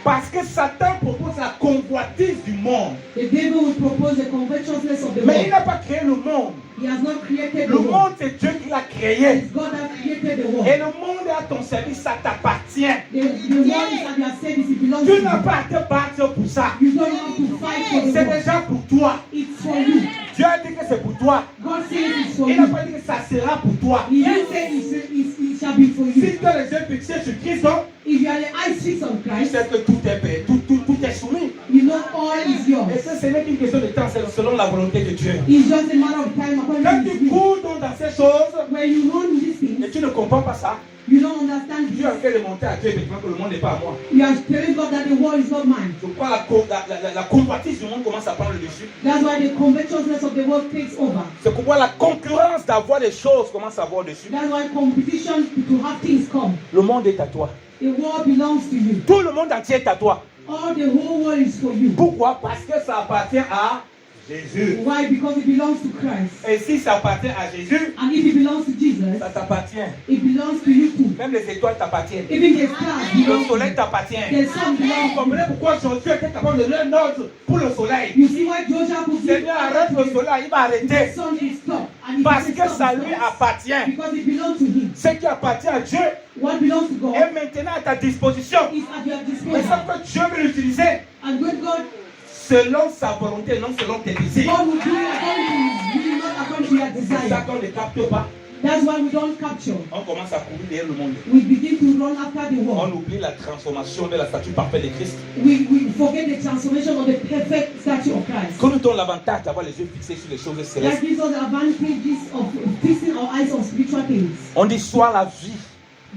Parce que Satan propose la convoitise du monde. The devil will propose the covetousness of the Mais il world. n'a pas créé le monde. He has not created the Le world. monde, c'est Dieu qui l'a créé. It's God that created the world. Et le monde est à ton service, ça t'appartient. The world is at your service. It belongs to Tu n'as you. pas à te battre pour ça. You don't have to fight for the C'est world. déjà pour toi. It's for you. Dieu a dit que c'est pour toi. God says it's for Il n'a you. pas dit que ça sera pour toi. He didn't say it shall be for Si you. tu as les yeux fixés sur Christ, donc, If you are the eyes fixed on tu Christ, sais que tout est payé, tout est soumis. you know all is Et yours. ça, ce n'est qu'une question de temps, c'est selon la volonté de Dieu. It's just a matter of time according Quand to tu His will. cours donc dans ces choses When you run these et things, tu ne comprends pas ça, you don't understand tu es en this. train de monter à Dieu effectivement que le monde n'est pas à moi. You are telling God that the world is not mine. Je crois que la convoitise du monde commence à prendre le dessus. That's why the covetousness of the world takes over. C'est pourquoi la concurrence d'avoir des choses commence à avoir dessus. That's why competition to have things come. Le monde est à toi. The world belongs to you. Tout le monde entier est à toi. All the whole world is for you. Pourquoi? Parce que ça appartient à Jésus. Why? Because it belongs to Christ. Et si ça appartient à Jésus, And if it belongs to Jesus, ça t'appartient. it belongs to you too. Même les étoiles t'appartiennent. Even the stars Le belong to soleil you. t'appartient. The sun Vous belongs to comprenez pourquoi Josué était capable de donner un ordre pour le soleil? you. You see why Joshua could give Seigneur, arrête le soleil, il va the arrêter. sun is stop. And if Parce the que sun ça lui stops, appartient. because it belongs to him. Ce qui appartient à Dieu What belongs to God est maintenant à ta disposition. is at your Mais ça disposal. que Dieu veut l'utiliser And when God selon sa volonté, non selon tes désirs. will do it according to his will, not according to your C'est ça desire. qu'on ne capte pas. That's why we don't capture. On commence à courir derrière le monde. We begin to run after the On world. oublie la transformation de la statue parfaite de Christ. We forget the transformation of the perfect statue of Christ. Que nous donnons l'avantage d'avoir les yeux fixés sur les choses That célestes. gives us advantages of fixing our eyes on spiritual things. On dit soit la vie,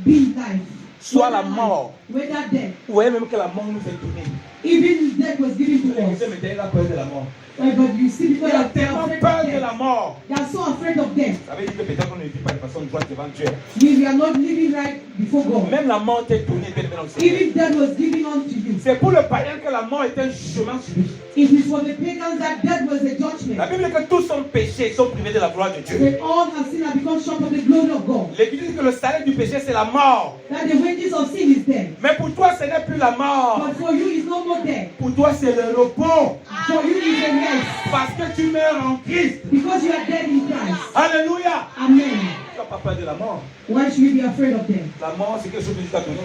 Be life. soit la Whether mort. life, whether death. Vous voyez même que la mort nous est donnée. Even death was given to Les us. chrétiens mettaient la peur de la mort. But you see, people Il a are tellement afraid peur of de la death. mort. They are so afraid of death. Ça veut dire que peut-être qu'on ne vit pas de façon droite devant Dieu. We are not living right before God. Même la mort est donnée bien dans le Seigneur. Even death was given unto you. C'est pour le païen que la mort est un jugement sur lui. It is for the pagans that death was a La judgment. Bible dit que tous sont péchés, ils sont privés de la gloire de Dieu. They all have sinned and become short of the glory of God. L'Église dit que le salaire du péché, c'est la mort. That the wages of sin is death. Mais pour toi, ce n'est plus la mort. But for you, it's no more death. Pour toi, c'est le repos. For you, it's a rest. Parce que tu meurs en Christ. Because you are dead in Christ. Alléluia. Amen. Tu n'as pas peur de la mort. Why should we be afraid of death? La mort, c'est quelque chose que Dieu t'a donné.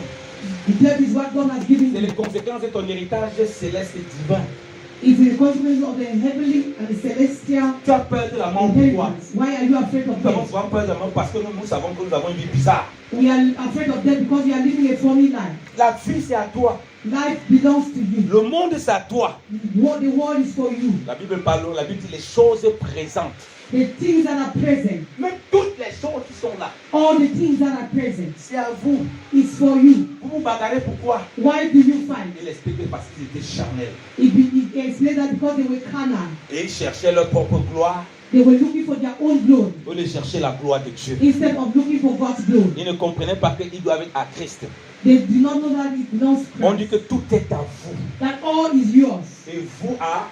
Death is what God has given C'est you. les conséquences de ton héritage céleste et divin. It's the consequence of the heavenly and the celestial Tu as peur de la mort pour toi. inheritance. Why are you afraid of Nous avons death? souvent peur de la mort parce que nous savons que nous avons une vie bizarre. We are afraid of death because we are living a funny life. La vie, c'est à toi. Life belongs to you. Le monde, c'est à toi. What the world is for you. La Bible parle, la Bible dit les choses présentes. The things that are present, Même toutes les choses qui sont là, all the things that are present, c'est à vous. is for you. Vous vous bagarrez pourquoi? Why do you fight? Il explique parce qu'ils étaient charnels. It explains that because they were carnal, Et ils cherchaient leur propre gloire they were looking for their own glory au lieu de chercher la gloire de Dieu. instead of looking for God's glory. Ils ne comprenaient pas qu'ils doivent être à Christ. They do not know that it belongs to On dit Christ. que tout est à vous. That all is yours. Et vous à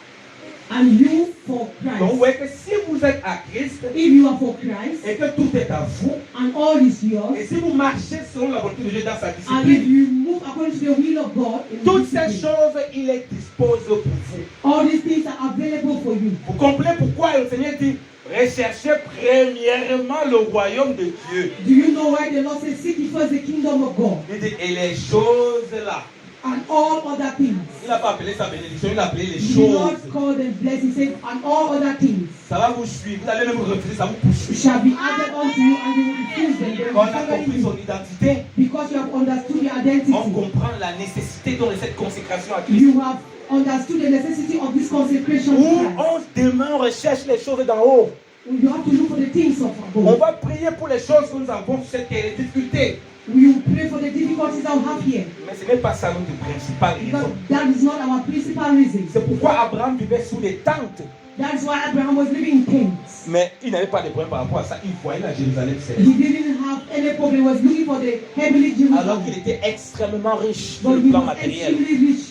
And you for Christ. Donc vous voyez que si vous êtes à Christ If you are for Christ et que tout est à vous, and all is yours, et si vous marchez selon la volonté de Dieu dans sa and if discipline, you move according to the will of God, in toutes ces discipline, choses, il les dispose pour vous. all these things are available for you. Vous comprenez pourquoi le Seigneur dit recherchez premièrement le royaume de Dieu. Do you know why the Lord says, seek ye first the kingdom of God Il dit et les choses là. and all other things? Il n'a pas appelé ça bénédiction, il a appelé les He did not choses. call them blessings, he said, and all other things Ça va vous suivre, vous allez même refuser, ça vous poursuit. shall be added unto you, and you will refuse them. They will Quand on be a added compris unto son you. identité, Because you have understood your identity. on comprend la nécessité de cette consécration à Christ. You have understood the necessity of this consecration to Où Christ. on demain on recherche les choses d'en haut. You have to look for the things of On above. va prier pour les choses que nous avons sur cette terre, les difficultés. We will pray for the difficulties that we have here. Mais ce n'est pas ça notre principale Because raison. that is not our principal reason. C'est pourquoi Abraham vivait sous des tentes. That's why Abraham was living in tents. Mais il n'avait pas de problème par rapport à ça. Il voyait la Jérusalem He céleste. didn't have any problem. He was looking for the heavenly Alors Jerusalem. qu'il était extrêmement riche sur But le he plan was matériel. extremely rich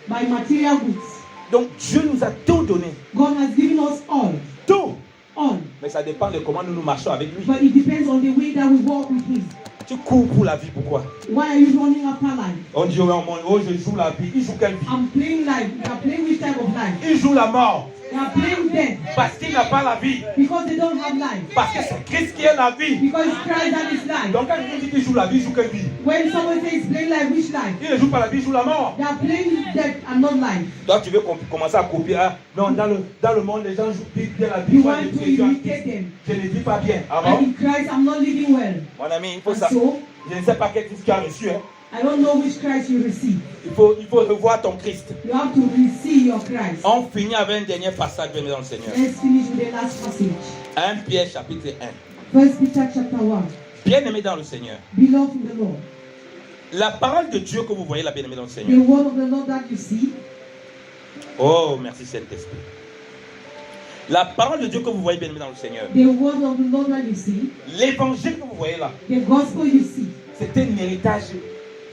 by material goods. Donc Dieu nous a tout donné. God has given us all. Tout. All. Mais ça dépend de comment nous marchons avec lui. But it depends on the way that we walk with Him. Tu cours pour la vie, pourquoi? Why are you running after life? On dit, oh, je joue la vie. Il joue quelle vie? I'm playing life. You are playing which type of life? Il joue la mort. You are playing death Parce qu'il n'a pas la vie. because they don't have life. Parce que c'est Christ qui est la vie. Because it's Christ that is life. Donc quand quelqu'un dit qu'il joue la vie, il joue quelle vie? When someone says playing life, which life? Il ne joue pas la vie, il joue la mort. They are playing death and not life. Donc tu veux commencer à copier. Ah, non, dans le monde, les gens jouent bien la vie. You Moi, want to je suis en imitate Christ. them. Je ne vis pas bien. Ah And bon? in Christ, I'm not living well. Mon ami, il faut And ça. so, Je ne sais pas quel Christ tu as reçu. Hein. I don't know which Christ you receive. Il faut revoir ton Christ. You have to receive your Christ. On finit avec un dernier passage bien dans le Seigneur. Let's finish with the last passage. 1 Pierre chapitre 1. 1 Peter chapter 1. Bien-aimé dans le Seigneur. Beloved in the Lord. La parole de Dieu que vous voyez là, bien-aimé dans le The Seigneur. word of the Lord that you see. Oh, merci Saint-Esprit. La parole de Dieu que vous voyez, bien-aimé dans le Seigneur. The word of the Lord that you see. L'évangile que vous voyez là, The gospel you see. c'est un héritage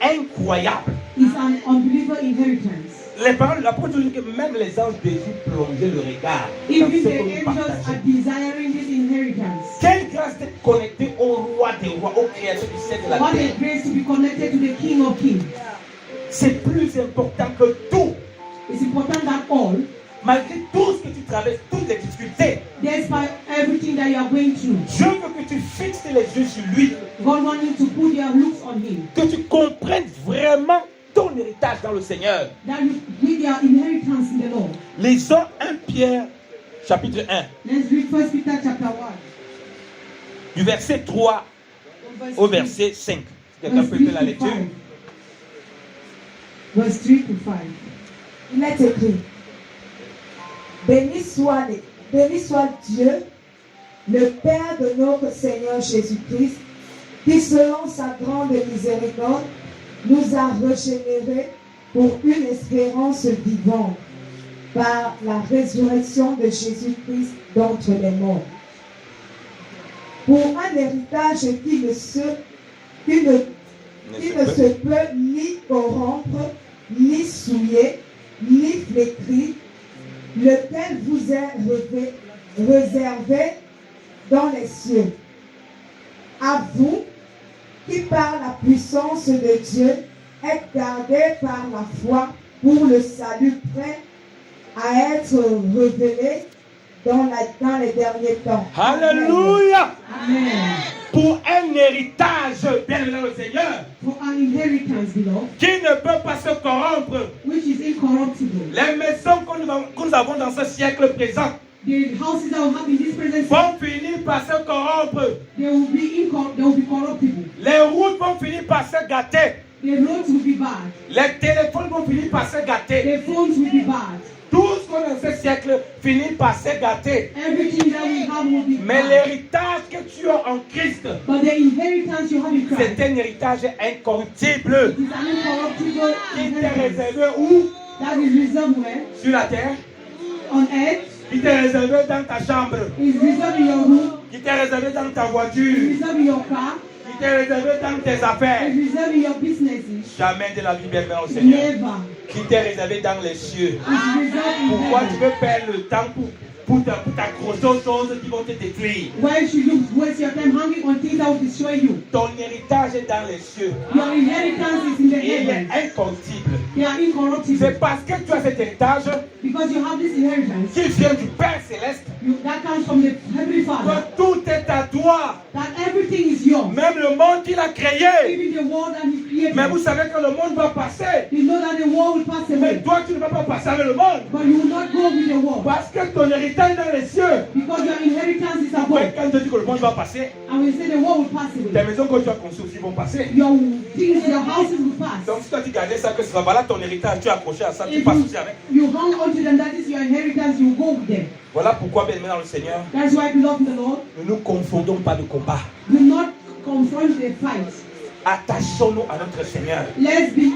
incroyable. Is an unbeliever inheritance. Les paroles de l'apôtre dit que même les anges de Dieu plongeaient le regard dans Even ce the que nous angels are partageons. desiring this inheritance. Quelle grâce d'être connecté au roi des rois, au créateur du ciel et de la What terre. a grace to be connected to the King of Kings. C'est plus important que tout. It's important that all, Malgré tout ce que tu traverses, toutes les difficultés, despite everything that you are going through, Dieu veut que tu fixes les yeux sur lui, God wants you to put your looks on Him. que tu comprennes vraiment ton héritage dans le Seigneur. That you with your inheritance in the Lord. Lisons 1 Pierre chapitre 1, Let's read 1 Peter chapter 1. du verset 3 au verset 5. Quelqu'un peut faire la lecture? Verse 3 to 5. Il est écrit, béni soit Dieu, le Père de notre Seigneur Jésus-Christ, qui selon sa grande miséricorde nous a régénérés pour une espérance vivante par la résurrection de Jésus-Christ d'entre les morts. Pour un héritage qui ne se peut ni corrompre, ni souiller, ni flétrir, lequel vous est réservé dans les cieux. À vous, qui par la puissance de Dieu êtes gardés par la foi pour le salut prêt à être révélé dans les derniers temps. Alléluia! Amen. Pour un héritage, bien dans le Seigneur, For an inheritance, beloved, qui ne peut pas se corrompre. which is incorruptible. Les maisons que nous avons dans ce siècle présent The houses that we have in this present vont finir par se corrompre. they will be corruptible. Les routes vont finir par se gâter. The roads will be bad. Les téléphones vont finir par se gâter. The phones will be bad. Tout ce qu'on a dans ce siècle finit par se gâter. Everything that we have will be Mais bad. l'héritage que tu as en Christ, But the inheritance you have in Christ c'est un héritage incorruptible. is an incorruptible Qui t'est inheritance. réservé où? That is reserved where? Sur la terre. On earth. Qui t'est réservé dans ta chambre. Is reserved in your room. Qui t'est réservé dans ta Is voiture. reserved in your car. Qui t'est réservé dans tes affaires. Is reserved in your businesses. Jamais de la vie, bien au Seigneur. Never. qui t'est réservé dans les cieux. is reserved in Pourquoi tu heaven. veux perdre le temps pour t'accrocher aux choses qui vont te détruire? Why should you waste your time hanging on things that will destroy you? Ton héritage est dans les cieux. Your inheritance is in the Et il est heavens. incorruptible. They are incorruptible. C'est parce que tu as cet héritage Because you have this inheritance qui vient du Père Céleste that comes from the Heavenly Father. que tout est à toi. That everything is yours. Même le monde qu'il a créé. Even the world that He created. Mais vous savez que le monde va passer. You know that the world will pass Mais away. toi, tu ne vas pas passer avec le monde. But you will not go with the world. Parce que ton héritage est dans les cieux. Because your inheritance is Après, above. quand je dis que le monde va passer, And we say the world will pass les away. maisons que tu as conçues aussi vont passer. Your things, your houses will pass. Donc si toi tu gardais ça, que ce soit voilà ton héritage, tu es accroché à ça, tu If passes aussi avec. you hang on to them, that is your inheritance, you go with them. Voilà pourquoi, bien aimé dans le Seigneur, That's why, beloved in the Lord, ne nous confondons pas de combat. do not confront the fight. Attachons-nous à notre Seigneur. Let's be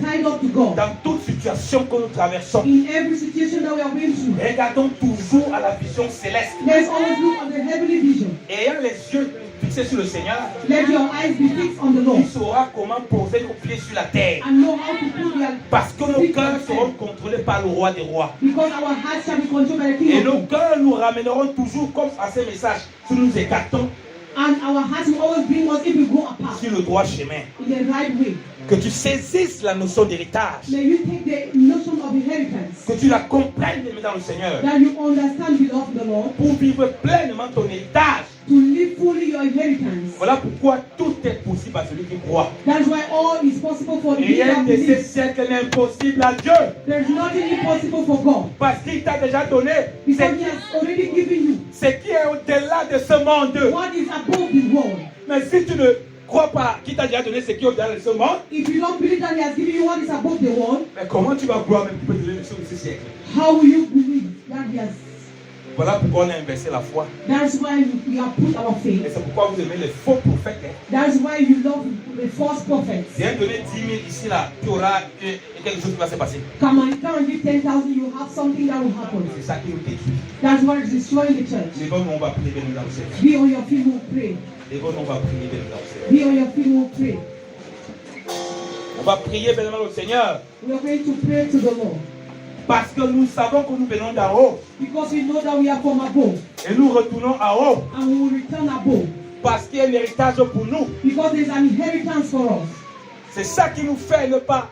tied up to God. Dans toute situation que nous traversons, In every situation that we are going through, regardons toujours à la vision céleste. let's always look on the heavenly vision. Ayant les yeux fixés sur le Seigneur, Let your eyes be fixed on the Lord il saura comment poser nos pieds sur la terre. and know how to put your Parce que nos cœurs seront contrôlés par le roi des rois. because our hearts shall be controlled by the Et King nos of Kings. cœurs nous ramèneront toujours comme à ces messages si nous nous écartons And our hearts will always bring us if we go apart sur le droit chemin. in the right way. Que tu saisisses la notion d'héritage. May you take the notion of inheritance, Que tu la comprennes bien dans le Seigneur. that you understand, beloved the Lord, Pour vivre pleinement ton héritage. to live fully your inheritance. Voilà pourquoi tout est possible à celui qui croit. That's why all is possible for the Rien people that de ces believe. siècles n'est impossible à Dieu. There's nothing impossible for God Parce qu'il t'a déjà donné because He has already given you ce qui est au-delà de ce monde. what is above the world. Mais si tu ne crois pas qu'il t'a déjà donné ce qui est au-delà de ce monde, If you don't believe that He has given you what is above the world, mais comment tu vas croire même qu'il peut te donner ce de ce siècle? how will you believe that He has? Voilà pourquoi on a inversé la foi. That's why we have put our Et faith. c'est pourquoi vous aimez les faux prophètes. Hein. That's why you love the false prophets. Viens donner 10 000 ici, là, tu auras quelque chose qui va se passer. Come and give 10,000, you have something that will happen. C'est ça qui nous détruit. That's what is destroying the church. Lèvons-nous, on va prier, bien dans le Seigneur. Be on your feet, we'll pray. Lèvons-nous, on va prier, bien dans le Seigneur. Be on your feet, we'll pray. On va prier, bien dans le Seigneur. We are going to pray to the Lord Parce que nous savons que nous venons d'en haut. because we know that we are from above Et nous retournons en haut. and we will return above Parce qu'il y a un héritage pour nous. because there is an inheritance for us. C'est ça qui nous fait ne pas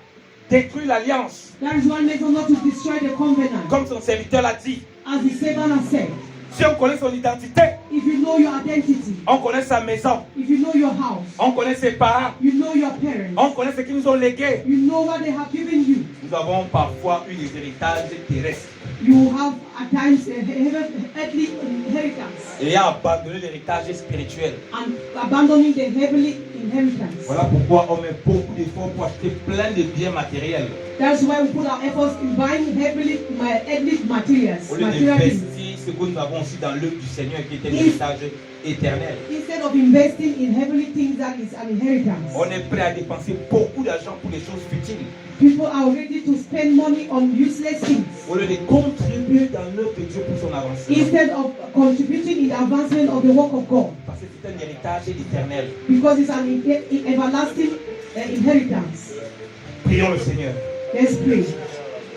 détruire l'alliance. That is what makes us not to destroy the covenant. Comme son serviteur l'a dit. As the servant has said, Si on connaît son identité, if you know your identity, on connaît sa maison, if you know your house, on connaît ses parents, you know your parents, on connaît ce qu'ils nous ont légué. you know what they have given you. Nous avons parfois eu des héritages terrestres. You have at times earthly inheritance Et a abandonné l'héritage spirituel. and abandoning the heavenly inheritance. Voilà pourquoi on met beaucoup d'efforts pour acheter plein de biens matériels. That's why we put our efforts in buying earthly materials. Au lieu Material things. d'investir ce que nous avons aussi dans l'œuvre du Seigneur qui est un héritage éternel. Instead of investing in heavenly things that is an inheritance. On est prêt à dépenser beaucoup d'argent pour les choses futiles. People are ready to spend money on useless things Au lieu de contribuer dans l'œuvre de Dieu pour son avancement. instead of contributing in the advancement of the work of God Parce que c'est un héritage éternel. because it's an everlasting inheritance. Prions le Seigneur. Let's pray.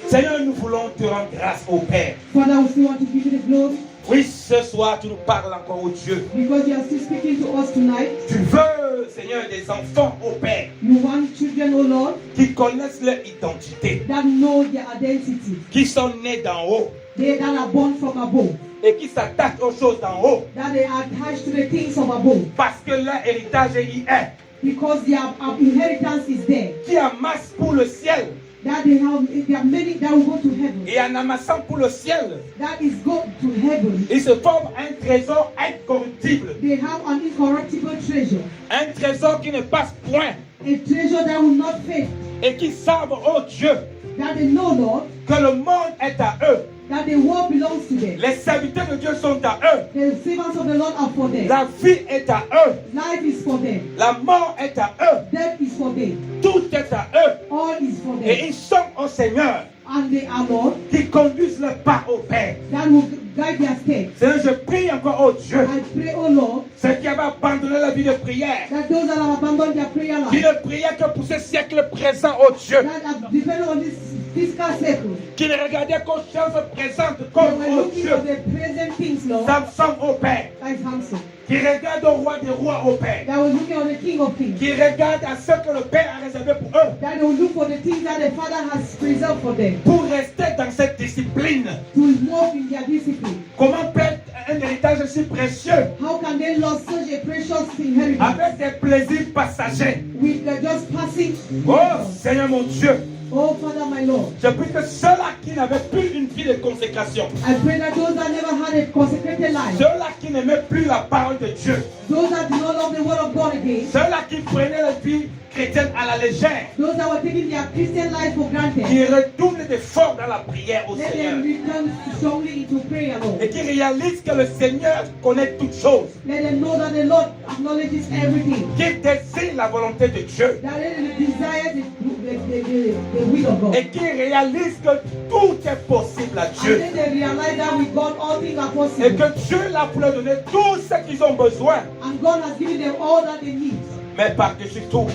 Seigneur, nous voulons te rendre grâce au Père. Father, we still want to give you the glory Oui, ce soir, tu nous parles encore au Dieu. because you are still speaking to us tonight. Tu veux, Seigneur, des enfants au Père You want children, oh Lord, qui connaissent leur identité, that know their identity. qui sont nés d'en haut They that are born from above. et qui s'attachent aux choses d'en haut That they are attached to the things of above. parce que leur héritage y est, Because their inheritance is there. qui amassent pour le ciel That they have many that will go to heaven. et en amassant pour le ciel, That is go to heaven. ils se forment un trésor incorruptible, They have an incorruptible treasure. un trésor qui ne passe point A treasure that will not fade. et qui savent, oh Dieu, That they know, Lord, que le monde est à eux. that the world belongs to them. Les serviteurs de Dieu sont à eux. The servants of the Lord are for them. La vie est à eux. Life is for them. La mort est à eux. Death is for them. Tout est à eux. All is for Et them. ils sont au Seigneur. and they are Lord, qui conduisent le pas au Père. that will guide their steps. Seigneur, je prie encore au Dieu, I pray, oh Lord, ceux qui avaient abandonné la vie de prière, that those that have abandoned their prayer qui life, ne priaient que pour ce siècle présent, oh Dieu, that have depended on this physical circle, qui ne regardaient qu'aux choses présentes they comme were oh looking Dieu, at the present things, Lord, Samson au Père, like Samson, qui regarde au roi des rois au Père, that was looking at the King of Kings, qui regarde à ce que le Père a réservé pour eux, that they will look for the things that the Father has preserved for them, pour rester dans cette discipline. to move in their discipline. Comment perdre un héritage si précieux How can they lose such a precious inheritance avec des plaisirs passagers? with just passing? Oh Seigneur mon Dieu, Oh Father, my Lord, je prie que ceux-là qui n'avaient plus une vie de consécration, I pray that those that never had a consecrated life, ceux-là qui n'aimaient plus la parole de Dieu, those that do not love the word of God again, ceux-là qui prenaient la vie chrétienne à la légère, those that were taking their Christian life for granted, qui retournent des forts dans la prière au let Seigneur them return strongly into prayer, Lord. et qui réalisent que le Seigneur connaît toutes choses, Let them know that the Lord acknowledges everything, qui désirent la volonté de Dieu that they desire the will of God. et qui réalisent que tout est possible à And Dieu then they realize that with God all things are et possible. que Dieu l'a pour leur donner tout ce qu'ils ont besoin, And God has given them all that they need. mais par-dessus tout,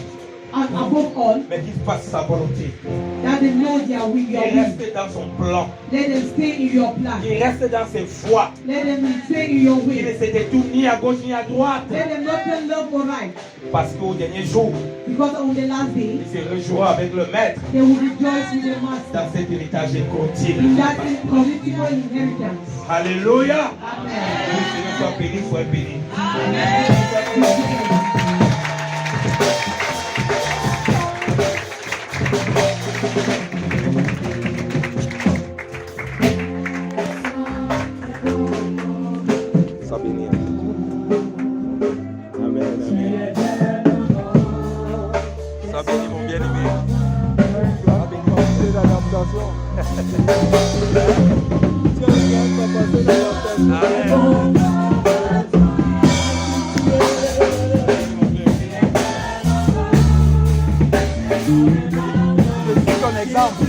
And above all, mais qu'ils fassent sa volonté, that they know their will, your qu'ils will. restent dans son plan, Let them stay in your plan. qu'ils restent dans ses voies, Let them stay in your qu'ils ne will. se détournent ni à gauche ni à droite, Let them not turn left or right. parce qu'au dernier jour, Because on the last day, ils se réjouiront avec le Maître they will rejoice with the Master dans cet héritage in incorruptible. that incorruptible inheritance. Alléluia. Amen. Que le Seigneur soit béni, soit béni. Sois béni. Amen, amen. Sois béni, mon bien-aimé. Sois béni, mon Dieu d'adaptation. Amen. Je suis ton exemple.